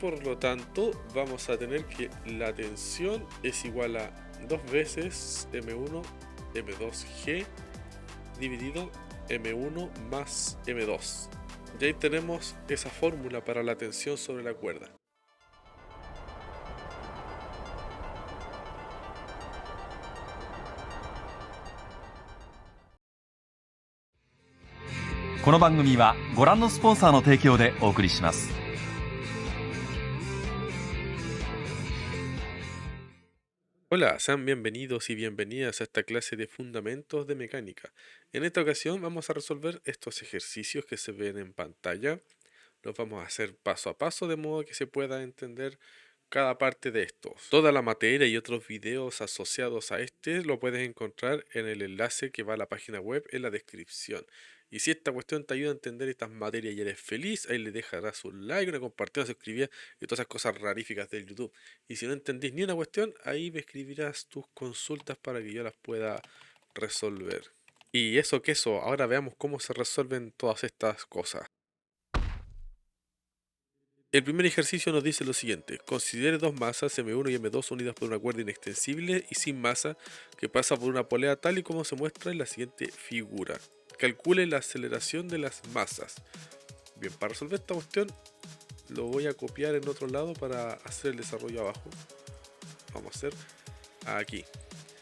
Por lo tanto, vamos a tener que la tensión es igual a 2 veces M1 M2G dividido M1 más M2. Y ahí tenemos esa fórmula para la tensión sobre la cuerda. この番組はご覧のスポンサーの提供でお送りします。Hola, sean bienvenidos y bienvenidas a esta clase de fundamentos de mecánica. En esta ocasión vamos a resolver estos ejercicios que se ven en pantalla. Los vamos a hacer paso a paso de modo que se pueda entender cada parte de estos. Toda la materia y otros videos asociados a este lo puedes encontrar en el enlace que va a la página web en la descripción. Y si esta cuestión te ayuda a entender estas materias y eres feliz, ahí le dejarás un like, una compartida, una suscribida y todas esas cosas raríficas del YouTube. Y si no entendís ni una cuestión, ahí me escribirás tus consultas para que yo las pueda resolver. Y eso que eso, ahora veamos cómo se resuelven todas estas cosas. El primer ejercicio nos dice lo siguiente: considere dos masas M1 y M2 unidas por una cuerda inextensible y sin masa que pasa por una polea tal y como se muestra en la siguiente figura. Calcule la aceleración de las masas. Bien, para resolver esta cuestión lo voy a copiar en otro lado para hacer el desarrollo abajo. Vamos a hacer aquí.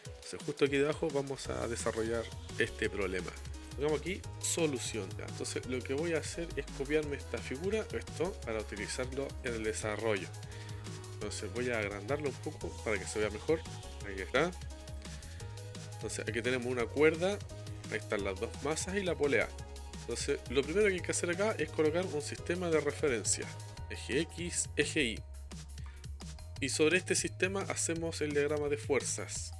Entonces justo aquí debajo vamos a desarrollar este problema. Pongamos aquí solución. Ya. Entonces lo que voy a hacer es copiarme esta figura, esto, para utilizarlo en el desarrollo. Entonces voy a agrandarlo un poco para que se vea mejor. Ahí está. Entonces aquí tenemos una cuerda, ahí están las dos masas y la polea. Entonces lo primero que hay que hacer acá es colocar un sistema de referencia. Eje X, eje Y. Y sobre este sistema hacemos el diagrama de fuerzas.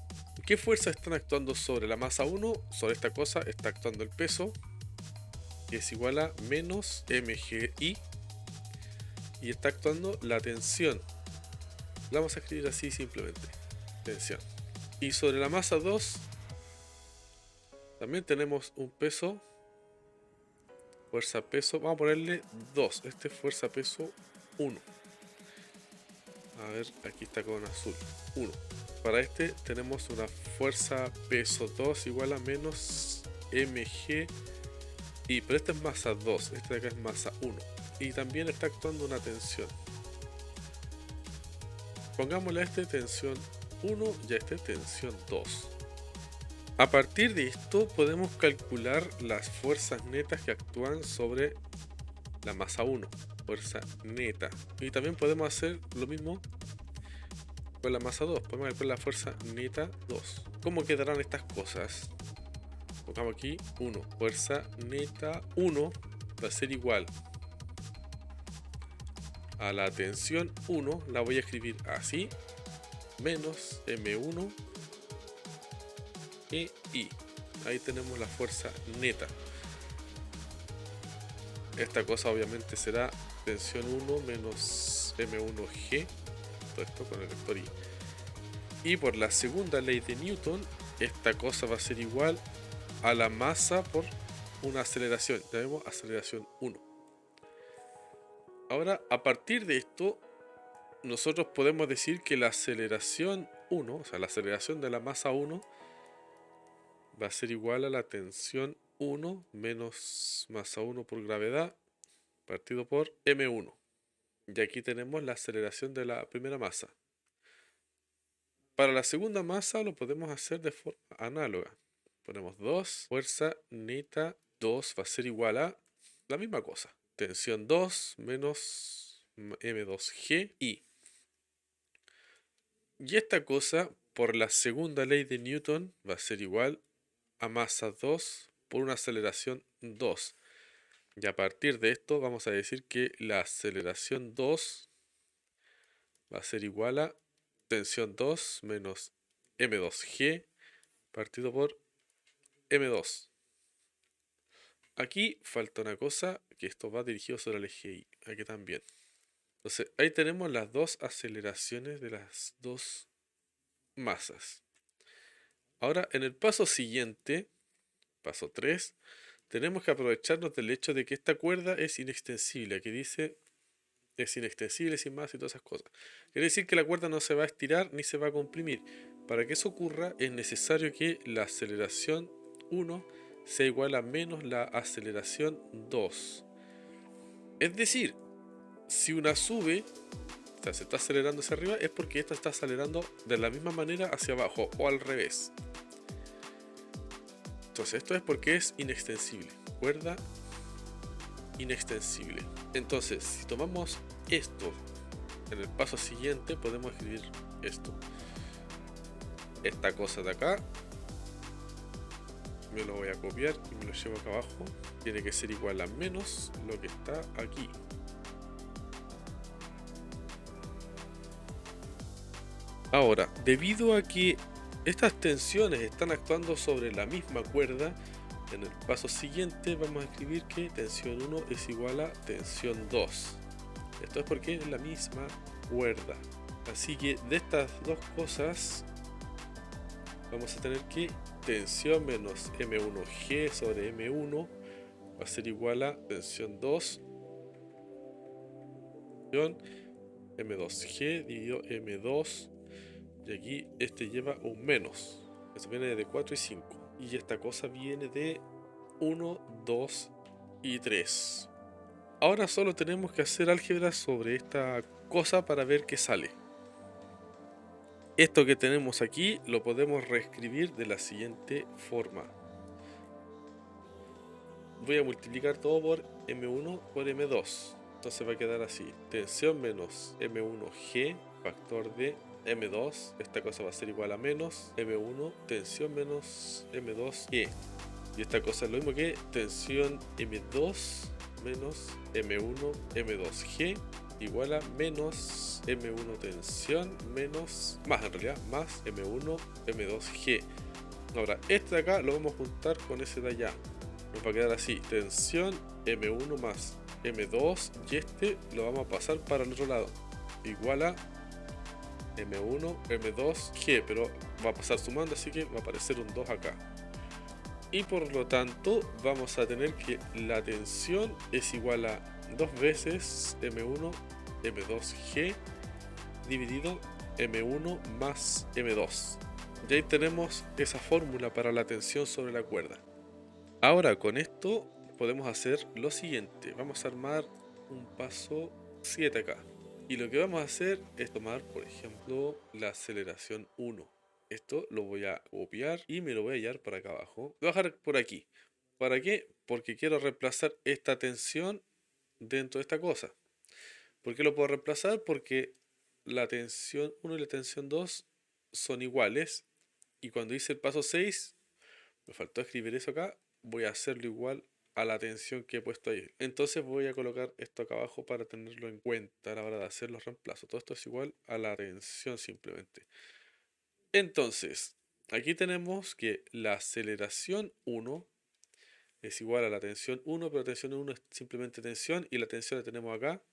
¿Qué fuerzas están actuando sobre la masa 1? Sobre esta cosa está actuando el peso, que es igual a menos mgi, y está actuando la tensión. La vamos a escribir así simplemente, tensión. Y sobre la masa 2 también tenemos un peso, fuerza peso, vamos a ponerle 2, este es fuerza peso 1. A ver, aquí está con azul, 1. Para este tenemos una fuerza peso 2 igual a menos mg, pero esta es masa 2, esta de acá es masa 1. Y también está actuando una tensión. Pongámosle a este tensión 1 y a este tensión 2. A partir de esto podemos calcular las fuerzas netas que actúan sobre la masa 1, fuerza neta. Y también podemos hacer lo mismo con la masa 2, podemos calcular la fuerza neta 2. ¿Cómo quedarán estas cosas? Pongamos aquí 1, fuerza neta 1 va a ser igual a la tensión 1, la voy a escribir así, menos M1 e I. Ahí tenemos la fuerza neta. Esta cosa obviamente será tensión 1 menos M1G, todo esto con el vector I. Y por la segunda ley de Newton, esta cosa va a ser igual a la masa por una aceleración. Tenemos aceleración 1. Ahora, a partir de esto, nosotros podemos decir que la aceleración 1, o sea, la aceleración de la masa 1, va a ser igual a la tensión 1 menos masa 1 por gravedad partido por M1. Y aquí tenemos la aceleración de la primera masa. Para la segunda masa lo podemos hacer de forma análoga. Ponemos 2, fuerza neta 2 va a ser igual a la misma cosa. Tensión 2 menos M2G I. Y esta cosa, por la segunda ley de Newton, va a ser igual a masa 2 por una aceleración 2. Y a partir de esto vamos a decir que la aceleración 2 va a ser igual a tensión 2 menos M2G partido por M2. Aquí falta una cosa, que esto va dirigido sobre el eje Y, aquí también. Entonces ahí tenemos las dos aceleraciones de las dos masas. Ahora en el paso siguiente, paso 3, tenemos que aprovecharnos del hecho de que esta cuerda es inextensible. Aquí dice es inextensible, sin masa y todas esas cosas. Quiere decir que la cuerda no se va a estirar ni se va a comprimir. Para que eso ocurra es necesario que la aceleración 1 sea igual a menos la aceleración 2. Es decir, si una sube, o sea, se está acelerando hacia arriba, es porque esta está acelerando de la misma manera hacia abajo o al revés. Entonces esto es porque es inextensible, cuerda inextensible. Entonces si tomamos esto en el paso siguiente, podemos escribir esto. Esta cosa de acá me lo voy a copiar y me lo llevo acá abajo. Tiene que ser igual a menos lo que está aquí. Ahora, debido a que estas tensiones están actuando sobre la misma cuerda, en el paso siguiente vamos a escribir que tensión 1 es igual a tensión 2. Esto es porque es la misma cuerda. Así que de estas dos cosas vamos a tener que tensión menos M1G sobre M1 va a ser igual a tensión 2 M2G dividido M2. Y aquí este lleva un menos. Eso viene de 4 y 5. Y esta cosa viene de 1, 2 y 3. Ahora solo tenemos que hacer álgebra sobre esta cosa para ver qué sale. Esto que tenemos aquí lo podemos reescribir de la siguiente forma. Voy a multiplicar todo por M1 por M2. Entonces va a quedar así. Tensión menos M1G, factor de M2. Esta cosa va a ser igual a menos M1, tensión menos M2G. Y esta cosa es lo mismo que tensión M2 menos M1 M2G igual a menos M1 tensión menos, más en realidad, más M1 M2G. Ahora, este de acá lo vamos a juntar con ese de allá. Nos va a quedar así, tensión M1 más M2 y este lo vamos a pasar para el otro lado. Igual a M1 M2G, pero va a pasar sumando, así que va a aparecer un 2 acá. Y por lo tanto vamos a tener que la tensión es igual a 2 veces M1 M2G dividido M1 más M2. Y ahí tenemos esa fórmula para la tensión sobre la cuerda. Ahora con esto podemos hacer lo siguiente. Vamos a armar un paso 7 acá. Y lo que vamos a hacer es tomar, por ejemplo, la aceleración 1. Esto lo voy a copiar y me lo voy a hallar para acá abajo. Lo voy a dejar por aquí. ¿Para qué? Porque quiero reemplazar esta tensión dentro de esta cosa. ¿Por qué lo puedo reemplazar? Porque la tensión 1 y la tensión 2 son iguales. Y cuando hice el paso 6, me faltó escribir eso acá, voy a hacerlo igual a la tensión que he puesto ahí. Entonces voy a colocar esto acá abajo para tenerlo en cuenta a la hora de hacer los reemplazos. Todo esto es igual a la tensión simplemente. Entonces, aquí tenemos que la aceleración 1 es igual a la tensión 1, pero la tensión 1 es simplemente tensión y la tensión la tenemos acá.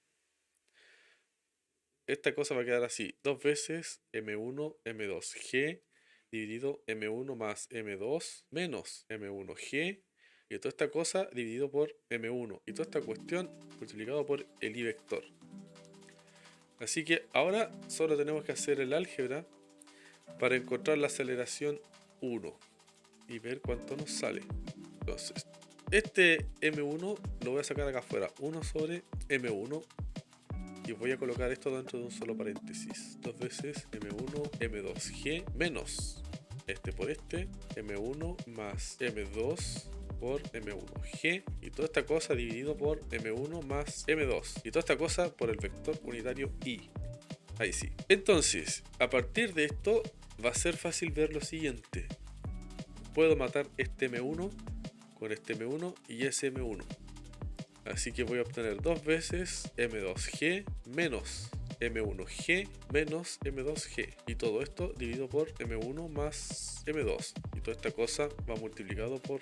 Esta cosa va a quedar así, 2 veces M1 M2G dividido M1 más M2 menos M1G y toda esta cosa dividido por M1 y toda esta cuestión multiplicado por el I vector. Así que ahora solo tenemos que hacer el álgebra para encontrar la aceleración 1 y ver cuánto nos sale. Entonces, este M1 lo voy a sacar acá afuera, 1 sobre M1 y voy a colocar esto dentro de un solo paréntesis. 2 veces M1 M2G menos este por este M1 más M2 por M1G y toda esta cosa dividido por M1 más M2 y toda esta cosa por el vector unitario I. Ahí sí. Entonces, a partir de esto va a ser fácil ver lo siguiente. Puedo matar este M1 con este M1 y ese M1. Así que voy a obtener 2 veces M2G menos M1G menos M2G. Y todo esto dividido por M1 más M2. Y toda esta cosa va multiplicado por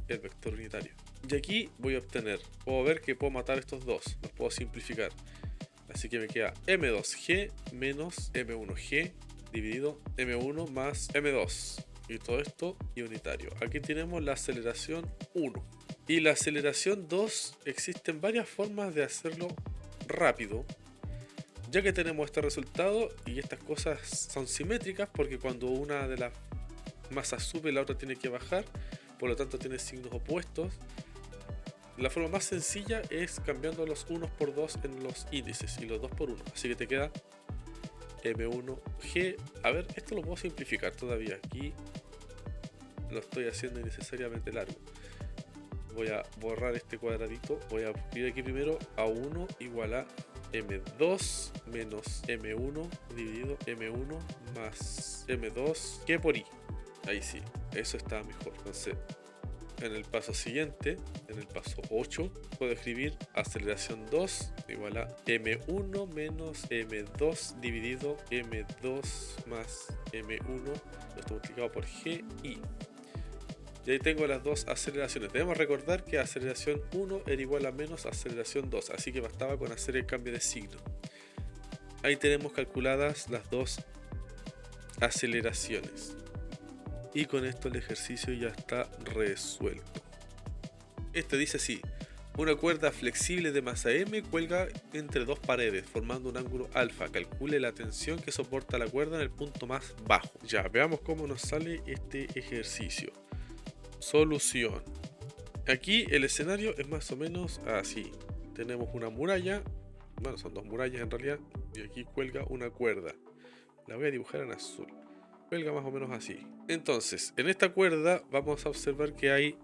el vector unitario. Y aquí voy a obtener, puedo ver que puedo matar estos dos, los puedo simplificar. Así que me queda M2G menos M1G dividido M1 más M2. Y todo esto y unitario. Aquí tenemos la aceleración 1. Y la aceleración 2, existen varias formas de hacerlo rápido. Ya que tenemos este resultado y estas cosas son simétricas porque cuando una de las masas sube la otra tiene que bajar, por lo tanto tiene signos opuestos, la forma más sencilla es cambiando los unos por dos en los índices y los dos por uno. Así que te queda M1G. A ver, esto lo puedo simplificar todavía. Aquí lo estoy haciendo innecesariamente largo. Voy a borrar este cuadradito. Voy a escribir aquí primero A1 igual a M2 menos M1 dividido M1 más M2 que por I. Ahí sí, eso está mejor. Entonces, en el paso siguiente, en el paso 8, puedo escribir aceleración 2 igual a M1 menos M2 dividido M2 más M1, esto multiplicado por GI. Y ahí tengo las dos aceleraciones. Debemos recordar que aceleración 1 era igual a menos aceleración 2, así que bastaba con hacer el cambio de signo. Ahí tenemos calculadas las dos aceleraciones. Y con esto el ejercicio ya está resuelto. Este dice así: una cuerda flexible de masa M cuelga entre dos paredes formando un ángulo alfa. Calcule la tensión que soporta la cuerda en el punto más bajo. Ya, veamos cómo nos sale este ejercicio. Solución. Aquí el escenario es más o menos así. Tenemos una muralla, bueno, son dos murallas en realidad, y aquí cuelga una cuerda. La voy a dibujar en azul. Cuelga más o menos así. Entonces, en esta cuerda vamos a observar que hay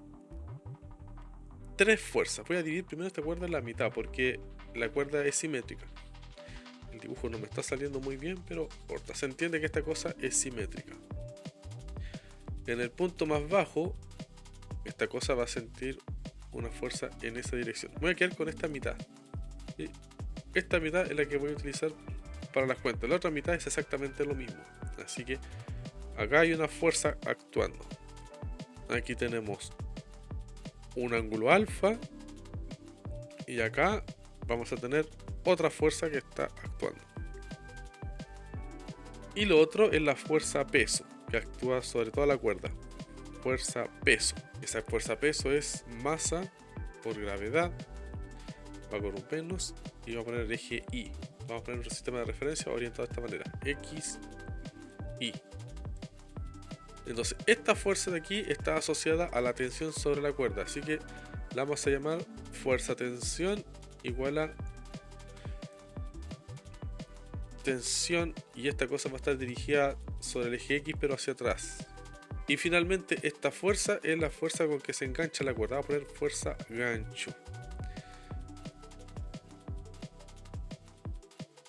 tres fuerzas. Voy a dividir primero esta cuerda en la mitad porque la cuerda es simétrica. El dibujo no me está saliendo muy bien, pero importa. Se entiende que esta cosa es simétrica. En el punto más bajo, esta cosa va a sentir una fuerza en esa dirección. Voy a quedar con esta mitad. ¿Sí? Esta mitad es la que voy a utilizar para las cuentas. La otra mitad es exactamente lo mismo. Así que acá hay una fuerza actuando. Aquí tenemos un ángulo alfa. Y acá vamos a tener otra fuerza que está actuando. Y lo otro es la fuerza peso, que actúa sobre toda la cuerda. Fuerza peso. Esa fuerza peso es masa por gravedad. Va a corrompernos y va a poner el eje Y. Vamos a poner nuestro sistema de referencia orientado de esta manera. X, Y. Entonces, esta fuerza de aquí está asociada a la tensión sobre la cuerda. Así que la vamos a llamar fuerza tensión igual a tensión. Y esta cosa va a estar dirigida sobre el eje X pero hacia atrás. Y finalmente esta fuerza es la fuerza con que se engancha la cuerda. Vamos a poner fuerza gancho.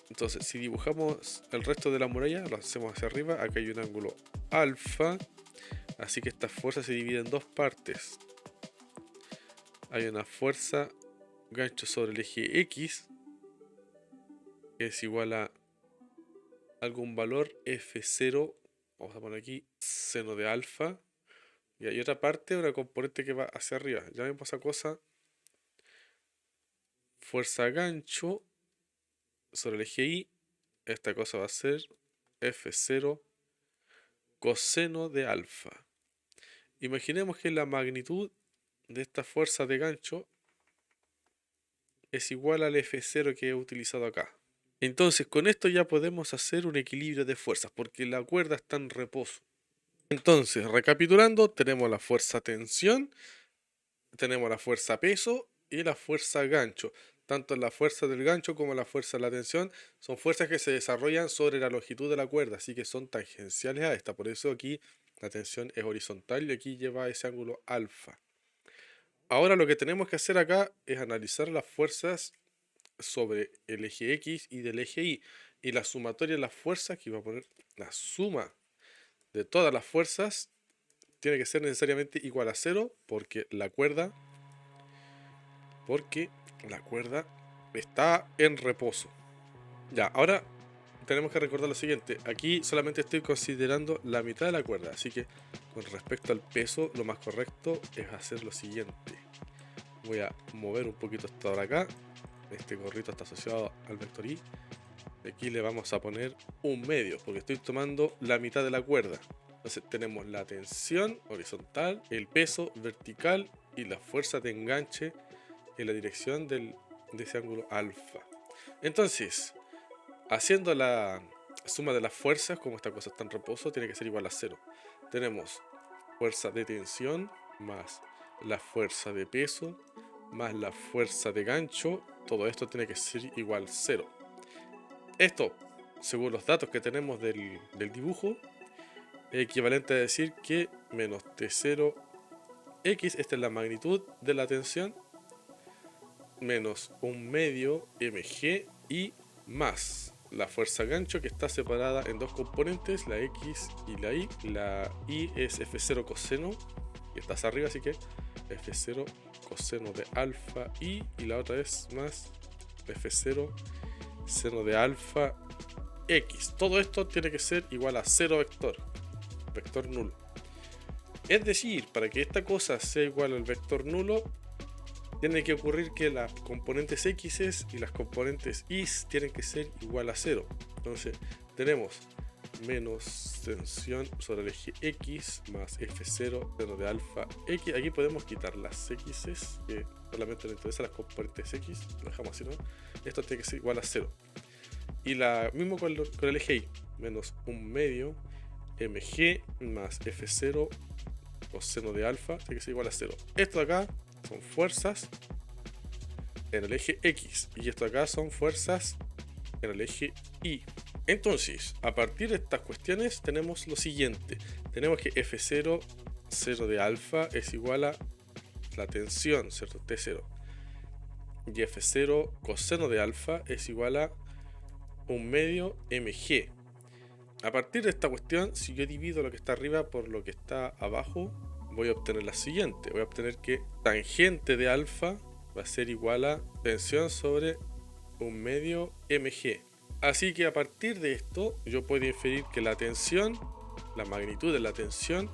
Entonces, si dibujamos el resto de la muralla, lo hacemos hacia arriba. Acá hay un ángulo alfa. Así que esta fuerza se divide en dos partes. Hay una fuerza gancho sobre el eje X, que es igual a algún valor F0. Vamos a poner aquí seno de alfa. Y hay otra parte, una componente que va hacia arriba. Ya vemos esa cosa. Fuerza gancho sobre el eje Y. Esta cosa va a ser F0 coseno de alfa. Imaginemos que la magnitud de esta fuerza de gancho es igual al F0 que he utilizado acá. Entonces con esto ya podemos hacer un equilibrio de fuerzas porque la cuerda está en reposo. Entonces, recapitulando, tenemos la fuerza tensión, tenemos la fuerza peso y la fuerza gancho. Tanto la fuerza del gancho como la fuerza de la tensión son fuerzas que se desarrollan sobre la longitud de la cuerda, así que son tangenciales a esta. Por eso aquí la tensión es horizontal y aquí lleva ese ángulo alfa. Ahora lo que tenemos que hacer acá es analizar las fuerzas sobre el eje X y del eje Y. Y la sumatoria de las fuerzas, que iba a poner la suma de todas las fuerzas, tiene que ser necesariamente igual a 0 porque la cuerda está en reposo. Ya, ahora tenemos que recordar lo siguiente. Aquí solamente estoy considerando la mitad de la cuerda, así que con respecto al peso, lo más correcto es hacer lo siguiente. Voy a mover un poquito esto ahora acá. Este gorrito está asociado al vector Y. Aquí le vamos a poner un medio, porque estoy tomando la mitad de la cuerda. Entonces tenemos la tensión horizontal, el peso vertical y la fuerza de enganche en la dirección de ese ángulo alfa. Entonces, Haciendo la suma de las fuerzas, como esta cosa está en reposo, tiene que ser igual a 0. Tenemos fuerza de tensión más la fuerza de peso más la fuerza de gancho. Todo esto tiene que ser igual a 0. Esto, según los datos que tenemos del dibujo, es equivalente a decir que menos T0x, esta es la magnitud de la tensión, menos un medio mg y más la fuerza gancho, que está separada en dos componentes, la x y la y. La y es F0 coseno, que está hacia arriba, así que F0 coseno de alfa y la otra es más F0 seno de alfa x. Todo esto tiene que ser igual a 0 vector nulo. Es decir, para que esta cosa sea igual al vector nulo, tiene que ocurrir que las componentes x y las componentes y tienen que ser igual a 0. Entonces tenemos menos tensión sobre el eje x más f0 seno de alfa x. Aquí podemos quitar las x, que solamente nos interesan las componentes x, lo dejamos así, ¿no? Esto tiene que ser igual a 0. Y mismo con el eje y, menos un medio mg más f0 coseno de alfa tiene que ser igual a 0. Esto de acá son fuerzas en el eje X y esto acá son fuerzas en el eje Y. Entonces, a partir de estas cuestiones tenemos lo siguiente. Tenemos que F0 0 de alfa es igual a la tensión, ¿cierto? T0. Y F0 coseno de alfa es igual a un medio mg. A partir de esta cuestión, si yo divido lo que está arriba por lo que está abajo, voy a obtener la siguiente. Voy a obtener que tangente de alfa va a ser igual a tensión sobre un medio mg. Así que a partir de esto, yo puedo inferir que la tensión, la magnitud de la tensión,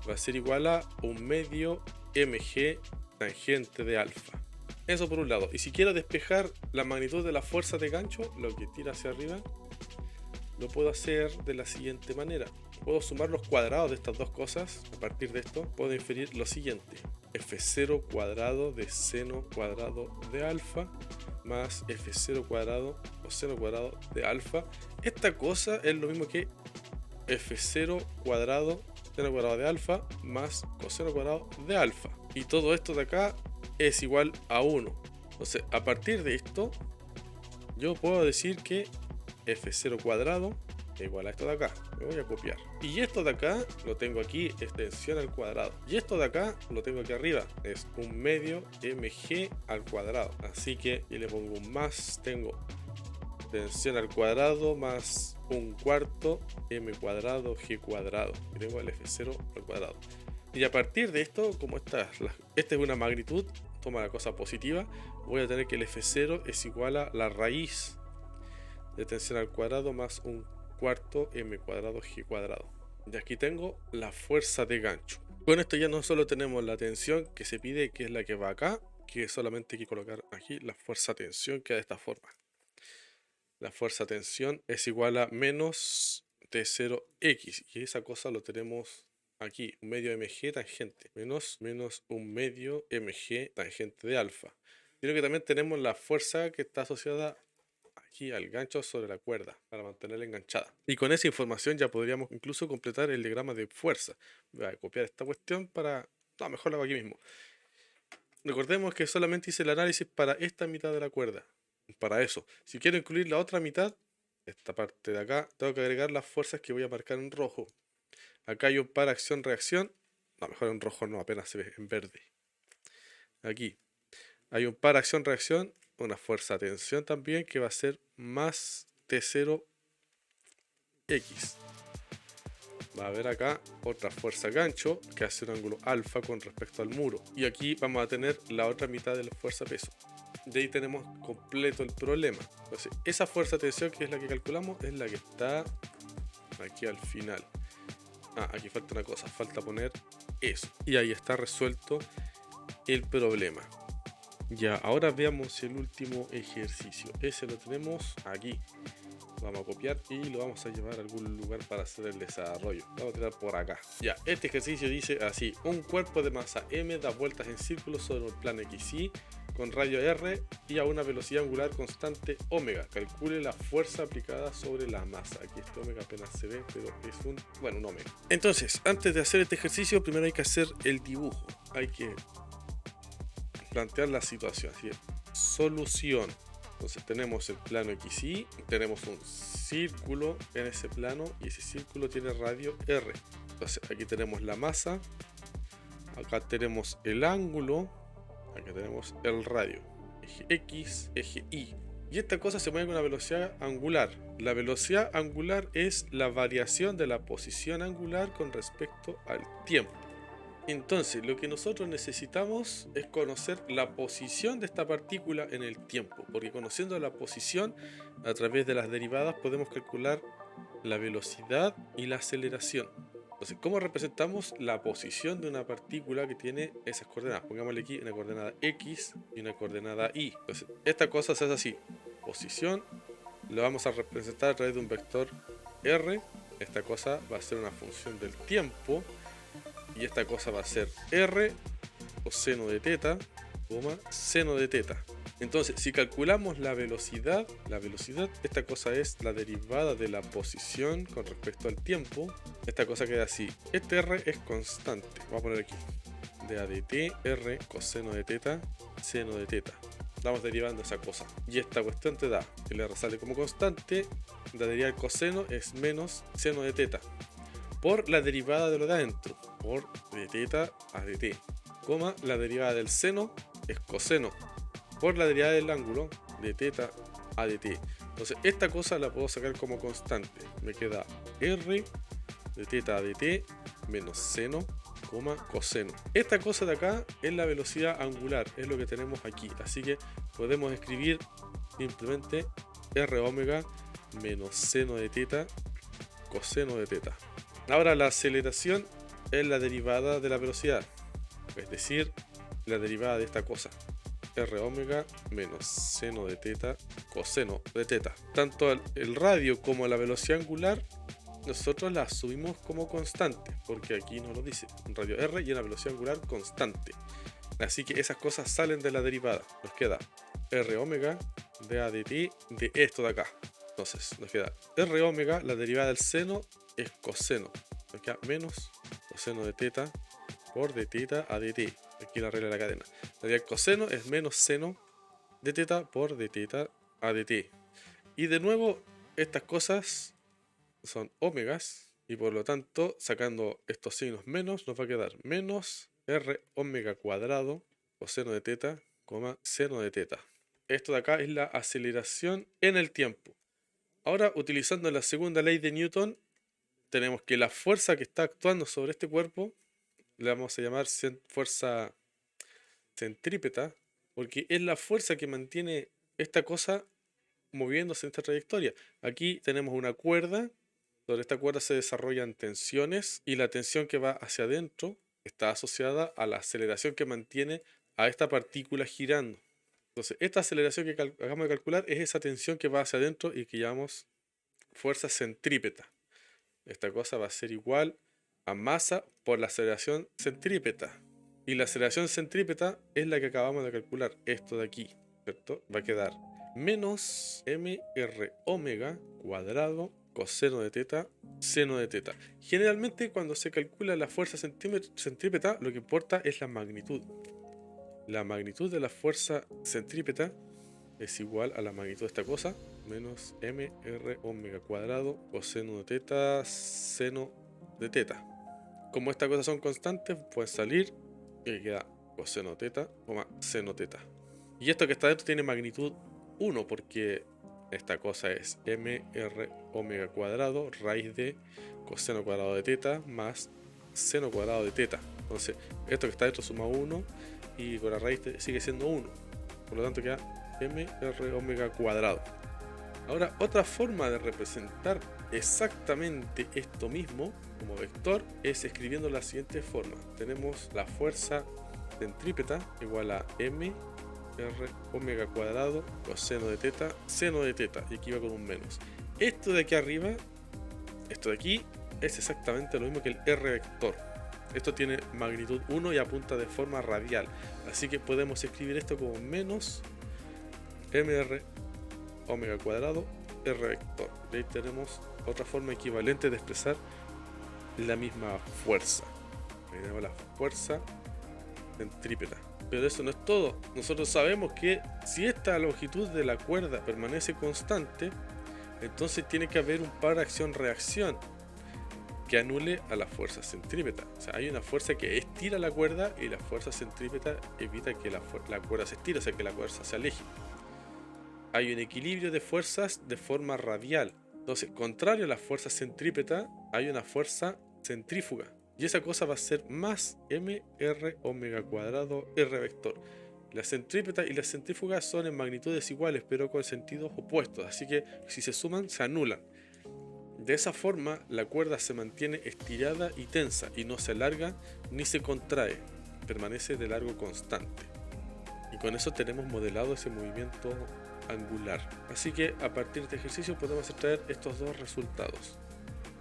va a ser igual a un medio mg tangente de alfa. Eso por un lado. Y si quiero despejar la magnitud de la fuerza de gancho, lo que tira hacia arriba, lo puedo hacer de la siguiente manera. Puedo sumar los cuadrados de estas dos cosas. A partir de esto puedo inferir lo siguiente: f0 cuadrado de seno cuadrado de alfa más f0 cuadrado o seno cuadrado de alfa. Esta cosa es lo mismo que f0 cuadrado seno cuadrado de alfa más coseno cuadrado de alfa. Y todo esto de acá es igual a 1. Entonces, a partir de esto, yo puedo decir que f0 cuadrado es igual a esto de acá. Me voy a copiar. Y esto de acá lo tengo aquí, es tensión al cuadrado. Y esto de acá lo tengo aquí arriba, es un medio mg al cuadrado. Así que y le pongo un más, tengo tensión al cuadrado más un cuarto m cuadrado g cuadrado. Y tengo el f0 al cuadrado. Y a partir de esto, como esta es una magnitud, toma la cosa positiva, voy a tener que el f0 es igual a la raíz de tensión al cuadrado más un cuarto m cuadrado g cuadrado. Y aquí tengo la fuerza de gancho. Con esto ya no solo tenemos la tensión que se pide, que es la que va acá, que solamente hay que colocar aquí la fuerza tensión, que de esta forma. La fuerza tensión es igual a menos T0x, y esa cosa lo tenemos aquí, un medio mg tangente, menos un medio mg tangente de alfa. Sino que también tenemos la fuerza que está asociada aquí al gancho sobre la cuerda para mantenerla enganchada. Y con esa información ya podríamos incluso completar el diagrama de fuerza. Voy a copiar esta cuestión para... No, mejor lo hago aquí mismo. Recordemos que solamente hice el análisis para esta mitad de la cuerda. Para eso, si quiero incluir la otra mitad, esta parte de acá, tengo que agregar las fuerzas que voy a marcar en rojo. Acá hay un par acción-reacción. No, mejor en rojo no, apenas se ve en verde. Aquí hay un par acción-reacción, una fuerza tensión también, que va a ser más T0x. Va a haber acá otra fuerza gancho que hace un ángulo alfa con respecto al muro. Y aquí vamos a tener la otra mitad de la fuerza peso. De ahí tenemos completo el problema. Entonces, esa fuerza tensión, que es la que calculamos, es la que está aquí al final. Aquí falta una cosa, falta poner eso. Y ahí está resuelto el problema. Ya, ahora veamos el último ejercicio. Ese lo tenemos aquí. Vamos a copiar y lo vamos a llevar a algún lugar para hacer el desarrollo. Vamos a tirar por acá. Ya, este ejercicio dice así: un cuerpo de masa m da vueltas en círculo sobre un plano XY con radio r y a una velocidad angular constante omega. Calcule la fuerza aplicada sobre la masa. Aquí este omega apenas se ve, pero es un omega. Entonces, antes de hacer este ejercicio, primero hay que hacer el dibujo. Hay que plantear la situación. Así es. Solución. Entonces tenemos el plano XY, tenemos un círculo en ese plano y ese círculo tiene radio R. Entonces aquí tenemos la masa, acá tenemos el ángulo, acá tenemos el radio, eje X, eje Y. Y esta cosa se mueve con una velocidad angular. La velocidad angular es la variación de la posición angular con respecto al tiempo. Entonces, lo que nosotros necesitamos es conocer la posición de esta partícula en el tiempo, porque conociendo la posición, a través de las derivadas podemos calcular la velocidad y la aceleración. Entonces, ¿cómo representamos la posición de una partícula que tiene esas coordenadas? Pongámosle aquí una coordenada X y una coordenada Y. Entonces, esta cosa se hace así. Posición, lo vamos a representar a través de un vector R. Esta cosa va a ser una función del tiempo. Y esta cosa va a ser R coseno de teta, seno de teta. Entonces, si calculamos la velocidad, esta cosa es la derivada de la posición con respecto al tiempo. Esta cosa queda así. Este R es constante. Vamos a poner aquí. De A de T, R coseno de teta, seno de teta. Estamos derivando esa cosa. Y esta cuestión te da, el R sale como constante, la derivada del coseno es menos seno de teta. Por la derivada de lo de adentro, por de teta a de t, la derivada del seno es coseno, por la derivada del ángulo, de teta a de t. Entonces esta cosa la puedo sacar como constante, me queda r de teta a de t menos seno, coseno. Esta cosa de acá es la velocidad angular, es lo que tenemos aquí, así que podemos escribir simplemente r omega menos seno de teta, coseno de teta. Ahora la aceleración es la derivada de la velocidad, es decir, la derivada de esta cosa, r omega menos seno de teta, coseno de teta. Tanto el radio como la velocidad angular nosotros la asumimos como constante, porque aquí nos lo dice, un radio r y una velocidad angular constante. Así que esas cosas salen de la derivada, nos queda r omega de a de t de esto de acá. Entonces nos queda r omega, la derivada del seno es coseno, nos queda menos coseno de teta por de teta a de t. Aquí la regla de la cadena. La derivada del coseno es menos seno de teta por de teta a de t. Y de nuevo, estas cosas son omegas y por lo tanto, sacando estos signos menos, nos va a quedar menos r omega cuadrado coseno de teta, seno de teta. Esto de acá es la aceleración en el tiempo. Ahora, utilizando la segunda ley de Newton, tenemos que la fuerza que está actuando sobre este cuerpo le vamos a llamar fuerza centrípeta, porque es la fuerza que mantiene esta cosa moviéndose en esta trayectoria. Aquí tenemos una cuerda, sobre esta cuerda se desarrollan tensiones y la tensión que va hacia adentro está asociada a la aceleración que mantiene a esta partícula girando. Entonces, esta aceleración que acabamos de calcular es esa tensión que va hacia adentro y que llamamos fuerza centrípeta. Esta cosa va a ser igual a masa por la aceleración centrípeta. Y la aceleración centrípeta es la que acabamos de calcular, esto de aquí, ¿cierto? Va a quedar menos mr omega cuadrado coseno de teta, seno de teta. Generalmente cuando se calcula la fuerza centrípeta, lo que importa es la magnitud. La magnitud de la fuerza centrípeta es igual a la magnitud de esta cosa, menos mr omega cuadrado coseno de teta, seno de teta. Como estas cosas son constantes, pueden salir y queda coseno teta, seno teta. Y esto que está dentro tiene magnitud 1 porque esta cosa es mr omega cuadrado raíz de coseno cuadrado de teta más seno cuadrado de teta. Entonces esto que está dentro suma 1 y con la raíz sigue siendo 1. Por lo tanto queda mr omega cuadrado. Ahora, otra forma de representar exactamente esto mismo como vector es escribiendo la siguiente forma. Tenemos la fuerza centrípeta igual a m r omega cuadrado coseno de teta, seno de teta, y aquí va con un menos. Esto de aquí arriba, esto de aquí, es exactamente lo mismo que el r vector. Esto tiene magnitud 1 y apunta de forma radial. Así que podemos escribir esto como menos mr omega cuadrado r vector. Y ahí tenemos otra forma equivalente de expresar la misma fuerza. Ahí tenemos la fuerza centrípeta. Pero eso no es todo. Nosotros sabemos que si esta longitud de la cuerda permanece constante, entonces tiene que haber un par de acción-reacción que anule a la fuerza centrípeta. O sea, hay una fuerza que estira la cuerda y la fuerza centrípeta evita que la cuerda se estire, o sea, que la cuerda se aleje. Hay un equilibrio de fuerzas de forma radial. Entonces, contrario a la fuerza centrípeta, hay una fuerza centrífuga. Y esa cosa va a ser más mr omega cuadrado r vector. La centrípeta y la centrífuga son en magnitudes iguales, pero con sentidos opuestos. Así que si se suman, se anulan. De esa forma, la cuerda se mantiene estirada y tensa y no se alarga ni se contrae, permanece de largo constante. Y con eso tenemos modelado ese movimiento angular. Así que a partir de este ejercicio podemos extraer estos dos resultados.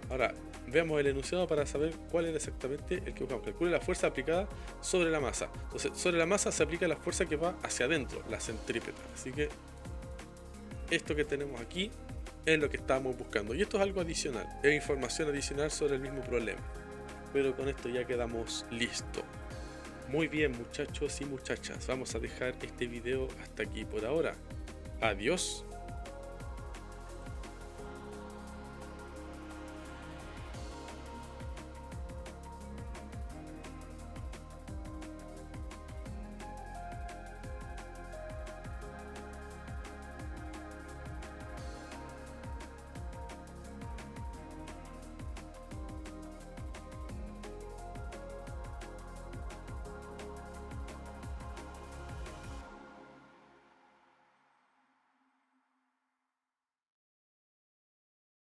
Ahora, veamos el enunciado para saber cuál era exactamente el que buscamos. Calcule la fuerza aplicada sobre la masa. Entonces, sobre la masa se aplica la fuerza que va hacia adentro, la centrípeta. Así que esto que tenemos aquí es lo que estábamos buscando. Y esto es algo adicional, es información adicional sobre el mismo problema. Pero con esto ya quedamos listos. Muy bien, muchachos y muchachas, vamos a dejar este video hasta aquí por ahora. Adiós.